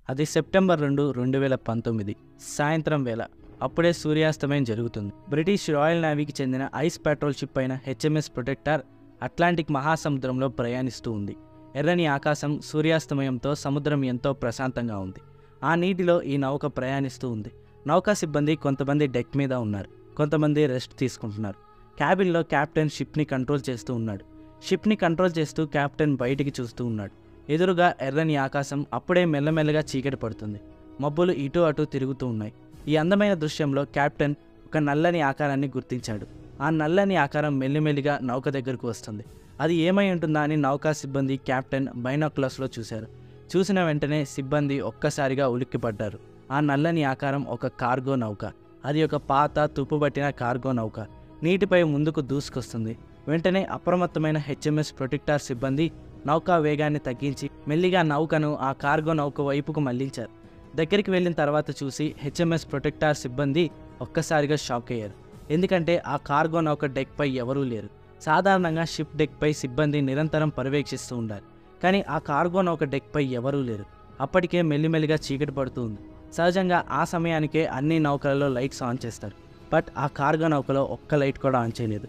అది సెప్టెంబర్ 2, 2019 సాయంత్రం వేళ. అప్పుడే సూర్యాస్తమయం జరుగుతుంది. బ్రిటిష్ రాయల్ నేవీకి చెందిన ఐస్ పెట్రోల్ షిప్ అయిన హెచ్ఎంఎస్ ప్రొటెక్టర్ అట్లాంటిక్ మహాసముద్రంలో ప్రయాణిస్తూ ఉంది. ఎర్రని ఆకాశం, సూర్యాస్తమయంతో సముద్రం ఎంతో ప్రశాంతంగా ఉంది. ఆ నీటిలో ఈ నౌక ప్రయాణిస్తూ ఉంది. నౌకా సిబ్బంది కొంతమంది డెక్ మీద ఉన్నారు, కొంతమంది రెస్ట్ తీసుకుంటున్నారు. క్యాబిన్లో కెప్టెన్ షిప్ని కంట్రోల్ చేస్తూ ఉన్నాడు. షిప్ని కంట్రోల్ చేస్తూ కెప్టెన్ బయటికి చూస్తూ ఉన్నాడు. ఎదురుగా ఎర్రని ఆకాశం, అప్పుడే మెల్లమెల్లగా చీకటి పడుతుంది. మబ్బులు ఇటు అటు తిరుగుతూ ఉన్నాయి. ఈ అందమైన దృశ్యంలో కెప్టెన్ ఒక నల్లని ఆకారాన్ని గుర్తించాడు. ఆ నల్లని ఆకారం మెల్లిమెల్లిగా నౌక దగ్గరకు వస్తుంది. అది ఏమై ఉంటుందా అని నౌకా సిబ్బంది కెప్టెన్ బైనాక్యులర్స్లో చూశారు. చూసిన వెంటనే సిబ్బంది ఒక్కసారిగా ఉలిక్కిపడ్డారు. ఆ నల్లని ఆకారం ఒక కార్గో నౌక. అది ఒక పాత తుప్పుబట్టిన కార్గో నౌక. నీటిపై ముందుకు దూసుకొస్తుంది. వెంటనే అప్రమత్తమైన హెచ్ఎంఎస్ ప్రొటెక్టర్ సిబ్బంది నౌకా వేగాన్ని తగ్గించి మెల్లిగా నౌకను ఆ కార్గో నౌక వైపుకు మళ్లించారు. దగ్గరికి వెళ్ళిన తర్వాత చూసి హెచ్ఎంఎస్ ప్రొటెక్టర్ సిబ్బంది ఒక్కసారిగా షాక్ అయ్యారు. ఎందుకంటే ఆ కార్గో నౌక డెక్పై ఎవరూ లేరు. సాధారణంగా షిప్ డెక్పై సిబ్బంది నిరంతరం పర్యవేక్షిస్తూ ఉండాలి. కానీ ఆ కార్గో నౌక డెక్పై ఎవరూ లేరు. అప్పటికే మెల్లిమెల్లిగా చీకటి పడుతూ ఉంది. సహజంగా ఆ సమయానికే అన్ని నౌకలలో లైట్స్ ఆన్ చేస్తారు. బట్ ఆ కార్గో నౌకలో ఒక్క లైట్ కూడా ఆన్ చేయలేదు.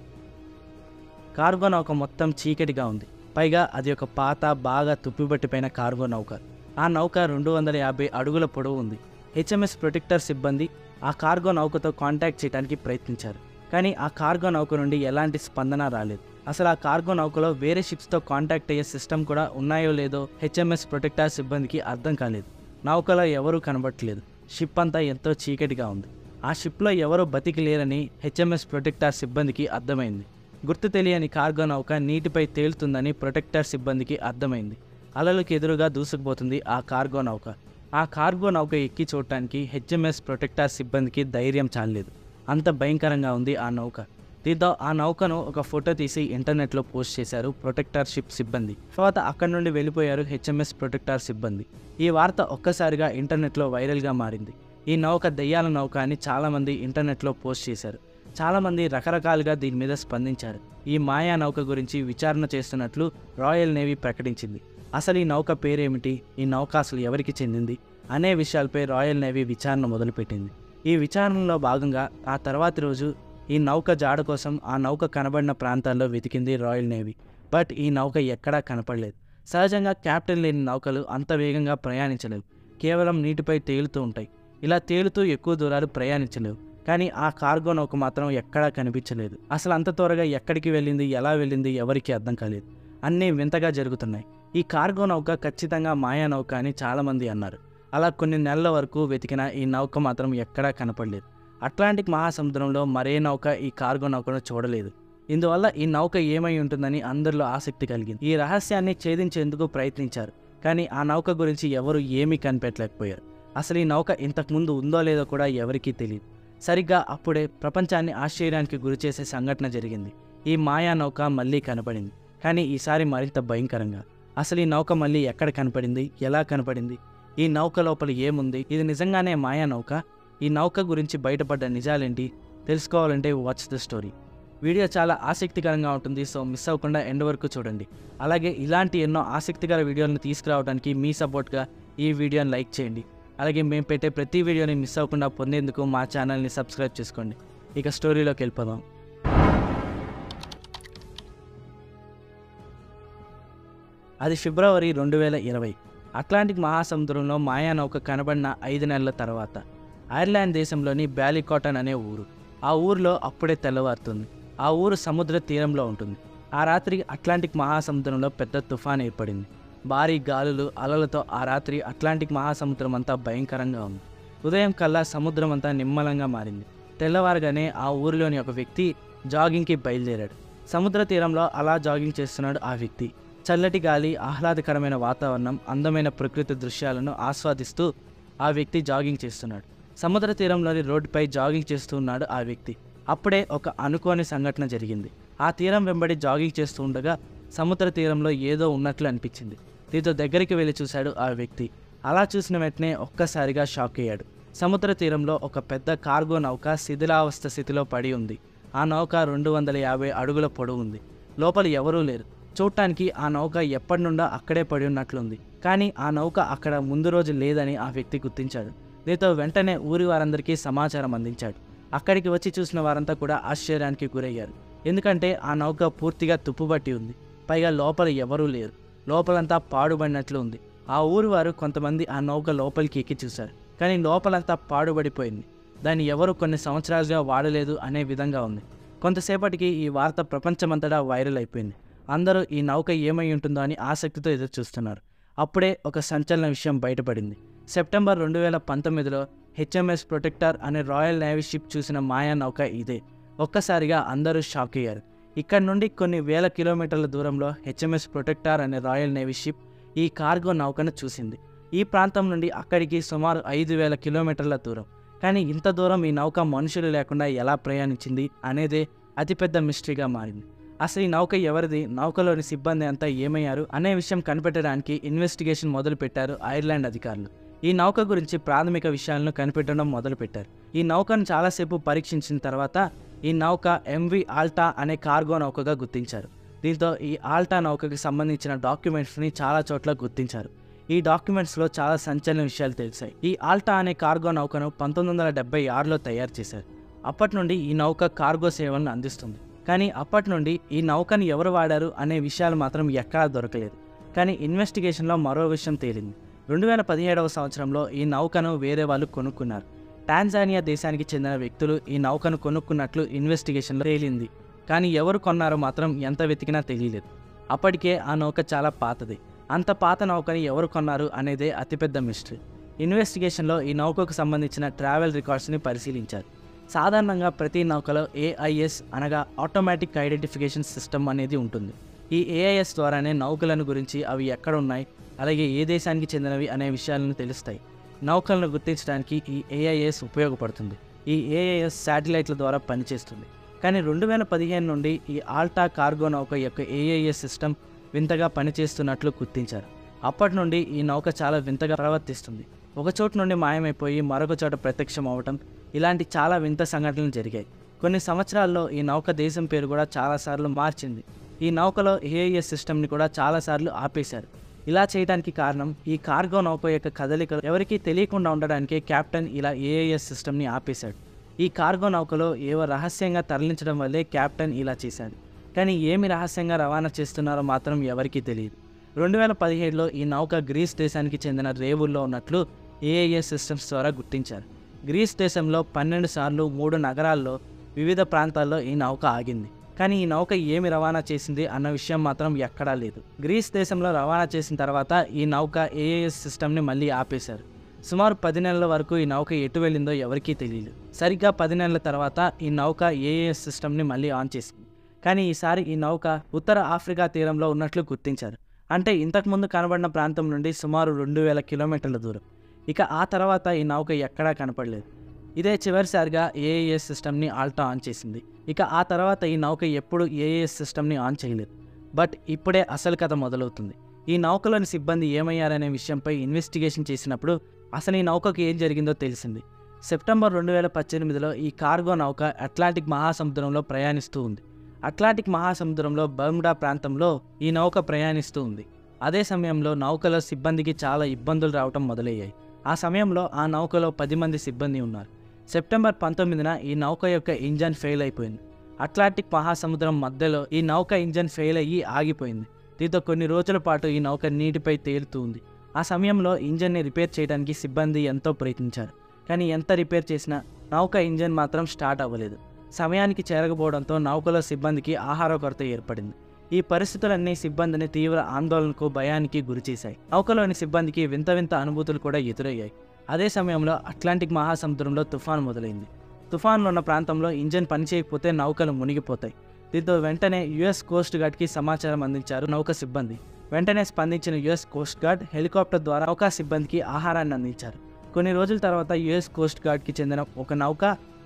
కార్గో నౌక మొత్తం చీకటిగా ఉంది. పైగా అది ఒక పాత, బాగా తుప్పిబట్టిపోయిన కార్గో నౌక. ఆ నౌక 250 అడుగుల పొడవు ఉంది. హెచ్ఎంఎస్ ప్రొటెక్టర్ సిబ్బంది ఆ కార్గో నౌకతో కాంటాక్ట్ చేయడానికి ప్రయత్నించారు. కానీ ఆ కార్గో నౌక నుండి ఎలాంటి స్పందన రాలేదు. అసలు ఆ కార్గో నౌకలో వేరే షిప్స్తో కాంటాక్ట్ అయ్యే సిస్టమ్ కూడా ఉన్నాయో లేదో హెచ్ఎంఎస్ ప్రొటెక్టర్ సిబ్బందికి అర్థం కాలేదు. నౌకలో ఎవరూ కనబడట్లేదు. షిప్ అంతా ఎంతో చీకటిగా ఉంది. ఆ షిప్లో ఎవరూ బతికి లేరని హెచ్ఎంఎస్ ప్రొటెక్టర్ సిబ్బందికి అర్థమైంది. గుర్తు తెలియని కార్గో నౌక నీటిపై తేలుతుందని ప్రొటెక్టర్ సిబ్బందికి అర్థమైంది. అలలకు ఎదురుగా దూసుకుపోతుంది ఆ కార్గో నౌక. ఆ కార్గో నౌక ఎక్కి చూడటానికి హెచ్ఎంఎస్ ప్రొటెక్టర్ సిబ్బందికి ధైర్యం చాలలేదు. అంత భయంకరంగా ఉంది ఆ నౌక. దీంతో ఆ నౌకను ఒక ఫోటో తీసి ఇంటర్నెట్లో పోస్ట్ చేశారు ప్రొటెక్టర్ షిప్ సిబ్బంది. తర్వాత అక్కడి నుండి వెళ్ళిపోయారు హెచ్ఎంఎస్ ప్రొటెక్టర్ సిబ్బంది. ఈ వార్త ఒక్కసారిగా ఇంటర్నెట్లో వైరల్గా మారింది. ఈ నౌక దెయ్యాల నౌక అని చాలామంది ఇంటర్నెట్లో పోస్ట్ చేశారు. చాలామంది రకరకాలుగా దీని మీద స్పందించారు. ఈ మాయా నౌక గురించి విచారణ చేస్తున్నట్లు రాయల్ నేవీ ప్రకటించింది. అసలు ఈ నౌక పేరేమిటి, ఈ నౌక అసలు ఎవరికి చెందింది అనే విషయాలపై రాయల్ నేవీ విచారణ మొదలుపెట్టింది. ఈ విచారణలో భాగంగా ఆ తర్వాతి రోజు ఈ నౌక జాడ కోసం ఆ నౌక కనబడిన ప్రాంతాల్లో వెతికింది రాయల్ నేవీ. బట్ ఈ నౌక ఎక్కడా కనపడలేదు. సహజంగా కెప్టెన్ లేని నౌకలు అంత వేగంగా ప్రయాణించలేవు. కేవలం నీటిపై తేలుతూ ఉంటాయి. ఇలా తేలుతూ ఎక్కువ దూరాలు ప్రయాణించలేవు. కానీ ఆ కార్గో నౌక మాత్రం ఎక్కడా కనిపించలేదు. అసలు అంత త్వరగా ఎక్కడికి వెళ్ళింది, ఎలా వెళ్ళింది ఎవరికీ అర్థం కాలేదు. అన్నీ వింతగా జరుగుతున్నాయి. ఈ కార్గో నౌక ఖచ్చితంగా మాయా నౌక అని చాలామంది అన్నారు. అలా కొన్ని నెలల వరకు వెతికిన ఈ నౌక మాత్రం ఎక్కడా కనపడలేదు. అట్లాంటిక్ మహాసముద్రంలో మరే నౌక ఈ కార్గో నౌకను చూడలేదు. ఇందువల్ల ఈ నౌక ఏమై ఉంటుందని అందరిలో ఆసక్తి కలిగింది. ఈ రహస్యాన్ని ఛేదించేందుకు ప్రయత్నించారు. కానీ ఆ నౌక గురించి ఎవరు ఏమీ కనిపెట్టలేకపోయారు. అసలు ఈ నౌక ఇంతకుముందు ఉందో లేదో కూడా ఎవరికీ తెలియదు. సరిగ్గా అప్పుడే ప్రపంచాన్ని ఆశ్చర్యానికి గురిచేసే సంఘటన జరిగింది. ఈ మాయా నౌక మళ్ళీ కనపడింది. కానీ ఈసారి మరింత భయంకరంగా. అసలు ఈ నౌక మళ్ళీ ఎక్కడ కనపడింది, ఎలా కనపడింది, ఈ నౌక లోపల ఏముంది, ఇది నిజంగానే మాయా నౌక? ఈ నౌక గురించి బయటపడ్డ నిజాలేంటి తెలుసుకోవాలంటే వాచ్ ద స్టోరీ. వీడియో చాలా ఆసక్తికరంగా ఉంటుంది. సో మిస్ అవ్వకుండా ఎండ్ వరకు చూడండి. అలాగే ఇలాంటి ఎన్నో ఆసక్తికర వీడియోలను తీసుకురావడానికి మీ సపోర్ట్గా ఈ వీడియోని లైక్ చేయండి. అలాగే మేము పెట్టే ప్రతి వీడియోని మిస్ అవ్వకుండా పొందేందుకు మా ఛానల్ని సబ్స్క్రైబ్ చేసుకోండి. ఇక స్టోరీలోకి వెళ్ళిపోదాం. అది ఫిబ్రవరి 2020. అట్లాంటిక్ మహాసముద్రంలో మాయా నౌక కనబడిన 5 నెలల తర్వాత ఐర్లాండ్ దేశంలోని బ్యాలీకాటన్ అనే ఊరు. ఆ ఊరిలో అప్పుడే తెల్లవారుతుంది. ఆ ఊరు సముద్ర తీరంలో ఉంటుంది. ఆ రాత్రి అట్లాంటిక్ మహాసముద్రంలో పెద్ద తుఫాన్ ఏర్పడింది. భారీ గాలులు, అలలతో ఆ రాత్రి అట్లాంటిక్ మహాసముద్రం అంతా భయంకరంగా ఉంది. ఉదయం కల్లా సముద్రం అంతా నిమ్మలంగా మారింది. తెల్లవారుగానే ఆ ఊరిలోని ఒక వ్యక్తి జాగింగ్కి బయలుదేరాడు. సముద్ర తీరంలో అలా జాగింగ్ చేస్తున్నాడు ఆ వ్యక్తి. చల్లటి గాలి, ఆహ్లాదకరమైన వాతావరణం, అందమైన ప్రకృతి దృశ్యాలను ఆస్వాదిస్తూ ఆ వ్యక్తి జాగింగ్ చేస్తున్నాడు. సముద్ర తీరంలోని రోడ్డుపై జాగింగ్ చేస్తూ ఉన్నాడు ఆ వ్యక్తి. అప్పుడే ఒక అనుకోని సంఘటన జరిగింది. ఆ తీరం వెంబడి జాగింగ్ చేస్తూ ఉండగా సముద్ర తీరంలో ఏదో ఉన్నట్లు అనిపించింది. దీంతో దగ్గరికి వెళ్ళి చూశాడు ఆ వ్యక్తి. అలా చూసిన వెంటనే ఒక్కసారిగా షాక్ అయ్యాడు. సముద్ర తీరంలో ఒక పెద్ద కార్గో నౌక శిథిలావస్థ స్థితిలో పడి ఉంది. ఆ నౌక 250 అడుగుల పొడవు ఉంది. లోపల ఎవరూ లేరు. చూడటానికి ఆ నౌక ఎప్పటి నుండో అక్కడే పడి ఉన్నట్లుంది. కానీ ఆ నౌక అక్కడ ముందు రోజు లేదని ఆ వ్యక్తి గుర్తించాడు. దీంతో వెంటనే ఊరి వారందరికీ సమాచారం అందించాడు. అక్కడికి వచ్చి చూసిన వారంతా కూడా ఆశ్చర్యానికి గురయ్యారు. ఎందుకంటే ఆ నౌక పూర్తిగా తుప్పుబట్టి ఉంది. పైగా లోపల ఎవరూ లేరు. లోపలంతా పాడుబడినట్లు ఉంది. ఆ ఊరి వారు కొంతమంది ఆ నౌక లోపలికి ఎక్కి చూశారు. కానీ లోపలంతా పాడుబడిపోయింది. దాన్ని ఎవరు కొన్ని సంవత్సరాలుగా వాడలేదు అనే విధంగా ఉంది. కొంతసేపటికి ఈ వార్త ప్రపంచమంతటా వైరల్ అయిపోయింది. అందరూ ఈ నౌక ఏమై ఉంటుందో అని ఆసక్తితో ఎదురు చూస్తున్నారు. అప్పుడే ఒక సంచలన విషయం బయటపడింది. సెప్టెంబర్ 2019లో హెచ్ఎంఎస్ ప్రొటెక్టర్ అనే రాయల్ నేవీ షిప్ చూసిన మాయా నౌక ఇదే. ఒక్కసారిగా అందరూ షాక్ అయ్యారు. ఇక్కడ నుండి కొన్ని వేల కిలోమీటర్ల దూరంలో హెచ్ఎంఎస్ ప్రొటెక్టర్ అనే రాయల్ నేవీ షిప్ ఈ కార్గో నౌకను చూసింది. ఈ ప్రాంతం నుండి అక్కడికి సుమారు 5,000 కిలోమీటర్ల దూరం. కానీ ఇంత దూరం ఈ నౌక మనుషులు లేకుండా ఎలా ప్రయాణించింది అనేదే అతిపెద్ద మిస్టరీగా మారింది. అసలు ఈ నౌక ఎవరిది, నౌకలోని సిబ్బంది అంతా ఏమయ్యారు అనే విషయం కనిపెట్టడానికి ఇన్వెస్టిగేషన్ మొదలుపెట్టారు ఐర్లాండ్ అధికారులు. ఈ నౌక గురించి ప్రాథమిక విషయాలను కనిపెట్టడం మొదలుపెట్టారు. ఈ నౌకను చాలాసేపు పరీక్షించిన తర్వాత ఈ నౌక ఎంవి ఆల్టా అనే కార్గో నౌకగా గుర్తించారు. దీంతో ఈ ఆల్టా నౌకకి సంబంధించిన డాక్యుమెంట్స్ని చాలా చోట్ల గుర్తించారు. ఈ డాక్యుమెంట్స్లో చాలా సంచలన విషయాలు తెలిసాయి. ఈ ఆల్టా అనే కార్గో నౌకను 1976లో తయారు చేశారు. అప్పటి నుండి ఈ నౌక కార్గో సేవలను అందిస్తుంది. కానీ అప్పటి నుండి ఈ నౌకను ఎవరు వాడారు అనే విషయాలు మాత్రం ఎక్కడా దొరకలేదు. కానీ ఇన్వెస్టిగేషన్లో మరో విషయం తేలింది. 2017వ సంవత్సరంలో ఈ నౌకను వేరే వాళ్ళు కొనుక్కున్నారు. టాంజానియా దేశానికి చెందిన వ్యక్తులు ఈ నౌకను కొనుక్కున్నట్లు ఇన్వెస్టిగేషన్లో తేలింది. కానీ ఎవరు కొన్నారో మాత్రం ఎంత వెతికినా తెలియలేదు. అప్పటికే ఆ నౌక చాలా పాతది. అంత పాత నౌకని ఎవరు కొన్నారు అనేదే అతిపెద్ద మిస్టరీ. ఇన్వెస్టిగేషన్లో ఈ నౌకకు సంబంధించిన ట్రావెల్ రికార్డ్స్ని పరిశీలించారు. సాధారణంగా ప్రతి నౌకలో ఏఐఎస్ అనగా ఆటోమేటిక్ ఐడెంటిఫికేషన్ సిస్టమ్ అనేది ఉంటుంది. ఈ ఏఐఎస్ ద్వారానే నౌకలను గురించి, అవి ఎక్కడ ఉన్నాయి, అలాగే ఏ దేశానికి చెందినవి అనే విషయాలను తెలుస్తాయి. నౌకలను గుర్తించడానికి ఈ ఏఐఎస్ ఉపయోగపడుతుంది. ఈ ఏఐఎస్ శాటిలైట్ల ద్వారా పనిచేస్తుంది. కానీ 2015 నుండి ఈ ఆల్టా కార్గో నౌక యొక్క ఏఐఎస్ సిస్టమ్ వింతగా పనిచేస్తున్నట్లు గుర్తించారు. అప్పటి నుండి ఈ నౌక చాలా వింతగా ప్రవర్తిస్తుంది. ఒక చోటు నుండి మాయమైపోయి మరొక చోట ప్రత్యక్షం అవ్వటం, ఇలాంటి చాలా వింత సంఘటనలు జరిగాయి. కొన్ని సంవత్సరాల్లో ఈ నౌక దేశం పేరు కూడా చాలాసార్లు మార్చింది. ఈ నౌకలో ఏఐఎస్ సిస్టమ్ని కూడా చాలాసార్లు ఆపేశారు. ఇలా చేయడానికి కారణం ఈ కార్గో నౌక యొక్క కదలికలు ఎవరికీ తెలియకుండా ఉండడానికే కెప్టెన్ ఇలా ఏఐఎస్ సిస్టమ్ని ఆపేశాడు. ఈ కార్గో నౌకలో ఏవో రహస్యంగా తరలించడం వల్లే కెప్టెన్ ఇలా చేశాడు. కానీ ఏమి రహస్యంగా రవాణా చేస్తున్నారో మాత్రం ఎవరికీ తెలియదు. 2017లో ఈ నౌక గ్రీస్ దేశానికి చెందిన రేవుల్లో ఉన్నట్లు ఏఐఎస్ సిస్టమ్స్ ద్వారా గుర్తించారు. గ్రీస్ దేశంలో 12 సార్లు 3 నగరాల్లో వివిధ ప్రాంతాల్లో ఈ నౌక ఆగింది. కానీ ఈ నౌక ఏమి రవాణా చేసింది అన్న విషయం మాత్రం ఎక్కడా లేదు. గ్రీస్ దేశంలో రవాణా చేసిన తర్వాత ఈ నౌక ఏఐఎస్ సిస్టమ్ని మళ్ళీ ఆపేశారు. సుమారు 10 నెలల వరకు ఈ నౌక ఎటు వెళ్ళిందో ఎవరికీ తెలియదు. సరిగ్గా 10 నెలల తర్వాత ఈ నౌక ఏఐఎస్ సిస్టమ్ని మళ్ళీ ఆన్ చేసింది. కానీ ఈసారి ఈ నౌక ఉత్తర ఆఫ్రికా తీరంలో ఉన్నట్లు గుర్తించారు. అంటే ఇంతకుముందు కనబడిన ప్రాంతం నుండి సుమారు 2000 కిలోమీటర్ల దూరం. ఇక ఆ తర్వాత ఈ నౌక ఎక్కడా కనపడలేదు. ఇదే చివరిసారిగా ఏఐఎస్ సిస్టమ్ని ఆల్టా ఆన్ చేసింది. ఇక ఆ తర్వాత ఈ నౌక ఎప్పుడు ఏఐఎస్ సిస్టమ్ని ఆన్ చేయలేదు. బట్ ఇప్పుడే అసలు కథ మొదలవుతుంది. ఈ నౌకలోని సిబ్బంది ఏమయ్యారనే విషయంపై ఇన్వెస్టిగేషన్ చేసినప్పుడు అసలు ఈ నౌకకు ఏం జరిగిందో తెలిసింది. సెప్టెంబర్ 2018లో ఈ కార్గో నౌక అట్లాంటిక్ మహాసముద్రంలో ప్రయాణిస్తూ ఉంది. అట్లాంటిక్ మహాసముద్రంలో బర్ముడా ప్రాంతంలో ఈ నౌక ప్రయాణిస్తూ ఉంది. అదే సమయంలో నౌకలో సిబ్బందికి చాలా ఇబ్బందులు రావటం మొదలయ్యాయి. ఆ సమయంలో ఆ నౌకలో 10 మంది సిబ్బంది ఉన్నారు. సెప్టెంబర్ 19న ఈ నౌక యొక్క ఇంజన్ ఫెయిల్ అయిపోయింది. అట్లాంటిక్ మహాసముద్రం మధ్యలో ఈ నౌక ఇంజన్ ఫెయిల్ అయ్యి ఆగిపోయింది. దీంతో కొన్ని రోజుల పాటు ఈ నౌక నీటిపై తేలుతూ ఉంది. ఆ సమయంలో ఇంజన్ని రిపేర్ చేయడానికి సిబ్బంది ఎంతో ప్రయత్నించారు. కానీ ఎంత రిపేర్ చేసినా నౌక ఇంజన్ మాత్రం స్టార్ట్ అవ్వలేదు. సమయానికి చేరకపోవడంతో నౌకలో సిబ్బందికి ఆహార కొరత ఏర్పడింది. ఈ పరిస్థితులన్నీ సిబ్బందిని తీవ్ర ఆందోళనకు, భయానికి గురిచేశాయి. నౌకలోని సిబ్బందికి వింత వింత అనుభూతులు కూడా ఎదురయ్యాయి. అదే సమయంలో అట్లాంటిక్ మహాసముద్రంలో తుఫాను మొదలైంది. తుఫాన్లో ఉన్న ప్రాంతంలో ఇంజన్ పనిచేయకపోతే నౌకలు మునిగిపోతాయి. దీంతో వెంటనే యుఎస్ కోస్ట్ గార్డ్కి సమాచారం అందించారు నౌక సిబ్బంది. వెంటనే స్పందించిన యుఎస్ కోస్ట్ గార్డ్ హెలికాప్టర్ ద్వారా నౌకా సిబ్బందికి ఆహారాన్ని అందించారు. కొన్ని రోజుల తర్వాత యుఎస్ కోస్ట్ గార్డ్కి చెందిన ఒక నౌక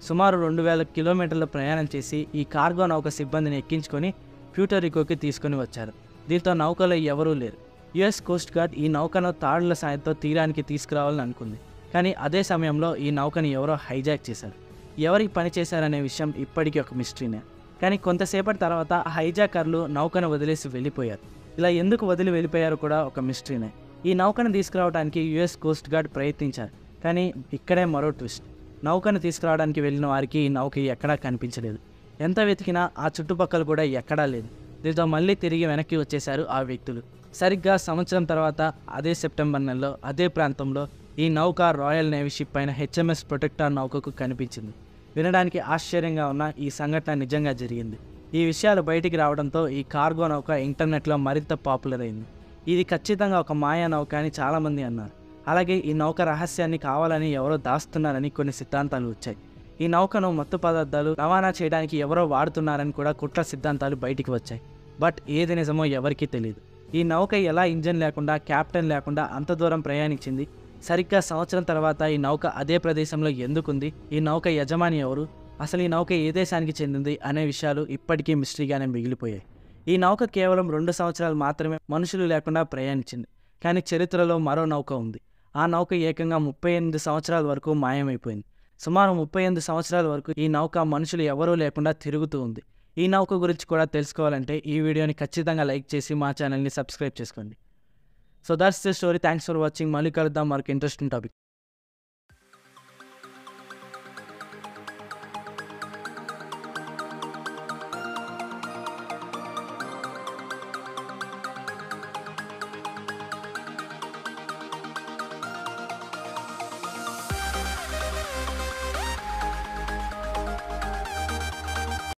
సుమారు 2000 కిలోమీటర్ల ప్రయాణం చేసి ఈ కార్గో నౌక సిబ్బందిని ఎక్కించుకొని ప్యూర్టోరికోకి తీసుకుని వచ్చారు. దీంతో నౌకలో ఎవరూ లేరు. యుఎస్ కోస్ట్ గార్డ్ ఈ నౌకను తాడుల సాయంతో తీరానికి తీసుకురావాలని అనుకుంది. కానీ అదే సమయంలో ఈ నౌకని ఎవరో హైజాక్ చేశారు. ఎవరికి పని చేశారనే విషయం ఇప్పటికీ ఒక మిస్టరీనే. కానీ కొంతసేపటి తర్వాత ఆ హైజాకర్లు నౌకను వదిలేసి వెళ్ళిపోయారు. ఇలా ఎందుకు వదిలి వెళ్ళిపోయారో కూడా ఒక మిస్టరీనే. ఈ నౌకను తీసుకురావడానికి యుఎస్ కోస్ట్ గార్డ్ ప్రయత్నించారు, కానీ ఇక్కడే మరో ట్విస్ట్. నౌకను తీసుకురావడానికి వెళ్ళిన వారికి ఈ నౌక ఎక్కడా కనిపించలేదు. ఎంత వెతికినా ఆ చుట్టుపక్కల కూడా ఎక్కడా లేదు. దీంతో మళ్ళీ తిరిగి వెనక్కి వచ్చేశారు ఆ వ్యక్తులు. సరిగ్గా సంవత్సరం తర్వాత అదే సెప్టెంబర్ నెలలో అదే ప్రాంతంలో ఈ నౌక రాయల్ నేవీ షిప్ అయిన హెచ్ఎంఎస్ ప్రొటెక్టర్ నౌకకు కనిపించింది. వినడానికి ఆశ్చర్యంగా ఉన్న ఈ సంఘటన నిజంగా జరిగింది. ఈ విషయాలు బయటికి రావడంతో ఈ కార్గో నౌక ఇంటర్నెట్లో మరింత పాపులర్ అయింది. ఇది ఖచ్చితంగా ఒక మాయా నౌక అని చాలామంది అన్నారు. అలాగే ఈ నౌక రహస్యాన్ని కావాలని ఎవరో దాస్తున్నారని కొన్ని సిద్ధాంతాలు వచ్చాయి. ఈ నౌకను మత్తు పదార్థాలు రవాణా చేయడానికి ఎవరో వాడుతున్నారని కూడా కుట్ర సిద్ధాంతాలు బయటికి వచ్చాయి. బట్ ఏది నిజమో ఎవరికీ తెలియదు. ఈ నౌక ఎలా ఇంజన్ లేకుండా, క్యాప్టెన్ లేకుండా అంత దూరం ప్రయాణించింది? సరిగ్గా సంవత్సరం తర్వాత ఈ నౌక అదే ప్రదేశంలో ఎందుకుంది? ఈ నౌక యజమాని ఎవరు? అసలు ఈ నౌక ఏ దేశానికి చెందింది అనే విషయాలు ఇప్పటికీ మిస్టరీగానే మిగిలిపోయాయి. ఈ నౌక కేవలం 2 సంవత్సరాలు మాత్రమే మనుషులు లేకుండా ప్రయాణించింది. కానీ చరిత్రలో మరో నౌక ఉంది. ఆ నౌక ఏకంగా 38 సంవత్సరాల వరకు మాయమైపోయింది. సుమారు 38 సంవత్సరాల వరకు ఈ నౌక మనుషులు ఎవరూ లేకుండా తిరుగుతూ ఉంది. ఈ నౌక గురించి కూడా తెలుసుకోవాలంటే ఈ వీడియోని ఖచ్చితంగా లైక్ చేసి మా ఛానల్ని సబ్స్క్రైబ్ చేసుకోండి. So that's the story. Thanks for watching. మళ్ళీ కలుద్దాం మరొక ఇంట్రెస్టింగ్ టాపిక్.